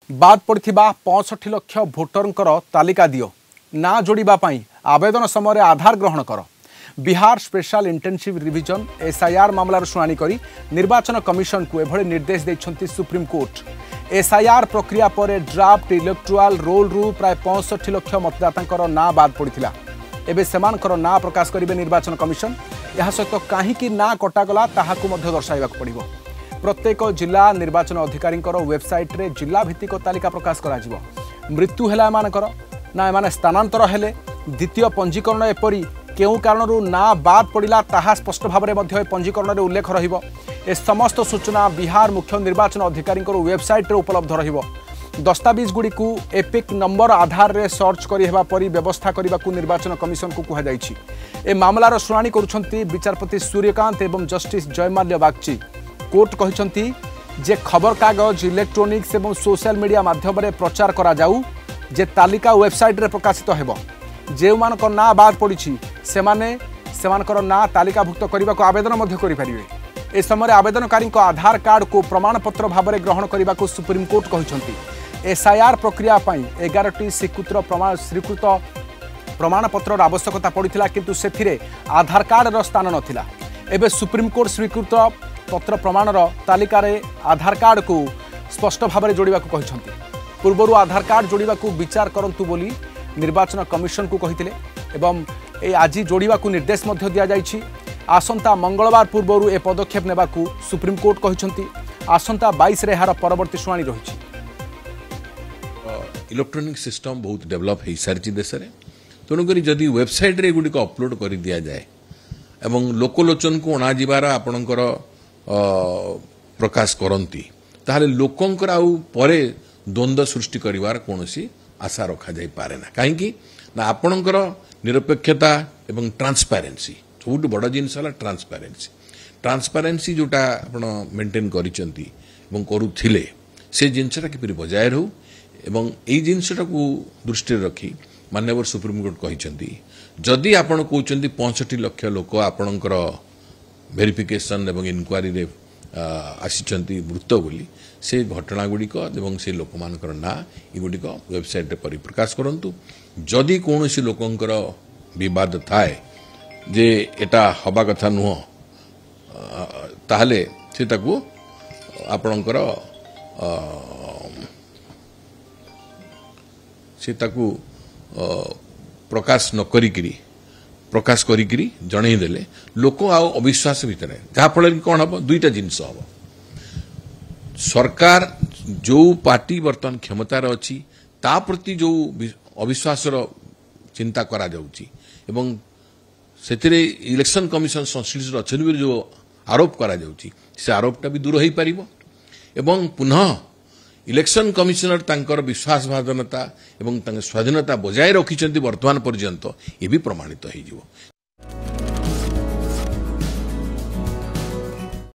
बाद पड़थिबा 65 लाख भोटरंकर तालिका दियो ना जोड़िबा पई आवेदन समय आधार ग्रहण कर। Bihar special intensive revision SIR मामलार शुणाणी करी निर्वाचन कमिशन को एभली निर्देश दैछंती सुप्रीम कोर्ट। एसआईआर प्रक्रिया पर ड्राफ्ट इलेक्ट्राल रोल रु प्राय 65 लाख मतदातांकर ना बाद पड़िथिला। एबे सेमानकर ना प्रकाश करिवे निर्वाचन कमिशन। यह सहित काहींकि ना कटागला ताहाकु मध्य दर्शाइबाक पड़िबो। प्रत्येक जिला निर्वाचन अधिकारी वेबसाइट रे जिला भित्तिक तालिका प्रकाश करा जिवो। मृत्यु हेला एमानकर ना एमाने स्थानांतर हेले द्वितीय पंजीकरण एपरी केउ कारणरू ना बाद पड़िला ताहा स्पष्ट भाव में पंजीकरण रे उल्लेख रहिबो। ए समस्त सूचना बिहार मुख्य निर्वाचन अधिकारी वेबसाइट रे उपलब्ध रहिबो। दस्तावेज गुड़ी को एपिक नंबर आधार रे सर्च करी हेबा परी व्यवस्था करने को निर्वाचन कमिशन को कहा जायछि। ए मामलार शुणाणी करुछंती विचारपति सूर्यकांत एवं जस्टिस जयमाल्य बागची। कोर्ट कहिछंती जे खबर कागज इलेक्ट्रोनिक्स एवं सोशल मीडिया माध्यम रे प्रचार करा जाऊ जे तालिका वेबसाइट रे प्रकाशित हेबो। जे मानक ना बाद पड़िछि सेमानकर ना तालिकाभुक्त करने को आवेदन मध्य करि परिबे। ए समय आवेदनकारी आधार कार्ड को प्रमाणपत्र भाव में ग्रहण करने को सुप्रीम कोर्ट कहिछंती। एसआईआर प्रक्रिया पई 11टी स्वीकृत प्रमाणपत्र आवश्यकता पड़िथिला किंतु सेथिरे आधार कार्ड रो स्थान नथिला। एबे सुप्रीम कोर्ट स्वीकृत पत्र प्रमाणर तालिका रे आधार कार्ड को स्पष्ट भाव में जोड़िबा को कहिछंती। पूर्वरु आधार कार्ड जोड़िबा को विचार करंतु बोली निर्वाचन कमिशन को कहिथिले एवं ए आज जोड़िबा को निर्देश मध्य दिया जायछि। आसंता मंगलवार पूर्वरु ए पदक्षेप नेबा को सुप्रीम कोर्ट कहिछंती। आसंता 22 रे हार परवर्ती शुणाणी रहिछि। इलेक्ट्रोनिक सिस्टम बहुत डेवलप हो सारी देश में तेणुक जदि वेबसाइट रे गुड़ी को अपलोड कर दिया जाए एवं लोकलोचन को अणा जीवार आपणकर प्रकाश करती ताहले लोकंकर आउ परे द्वंद्व सृष्टि करिवार कोनोसी आशा रखा जाई पारे ना। कहीं ना आपणकर निरपेक्षता एवं ट्रांसपेरेंसी सबुठ बड़ जिनस है ट्रांसपेरेंसी जोटा आपण मेंटेन करिसेंती एवं करूथिले से जिनसटा किपरि बजाय रहू एवं एई जिनसटा को दृष्टि रखी माननीय सुप्रीम कोर्ट कहिसेंती जदि आपण कहउचंती 65 लाख लोक आपणकर वेरिफिकेशन एवं इनक्वारी रे आसीचंती मृत बोली से घटना गुड़िक एवं से लोक मानकर ना एगुड़िक वेबसाइट रे परिप्रकाश करंतु। जदि कोनोसी लोकंकर विवाद थाए जे एटा हबा कथा नुह ताहले से ताकू आपणकर से ताकू प्रकाश न करिकिरी प्रकाश करिकिरी जणै देले लोक आ अविश्वास भितर जहा फल कौन हम दुईटा जिनस हम सरकार जो पार्टी बर्तमान क्षमतार अच्छी ता प्रति जो अविश्वास चिंता करा जाउची एवं सेतिरे इलेक्शन कमिशन संश्लिष्ट अच्छे जो आरोप करा जाउची से आरोपटा भी दूर हो पारिबो एवं पुनः इलेक्शन कमिशनर तांकर विश्वासभाजनता एवं स्वाधीनता बजाय रखिचंती वर्तमान पर्यंत ये भी प्रमाणित हो।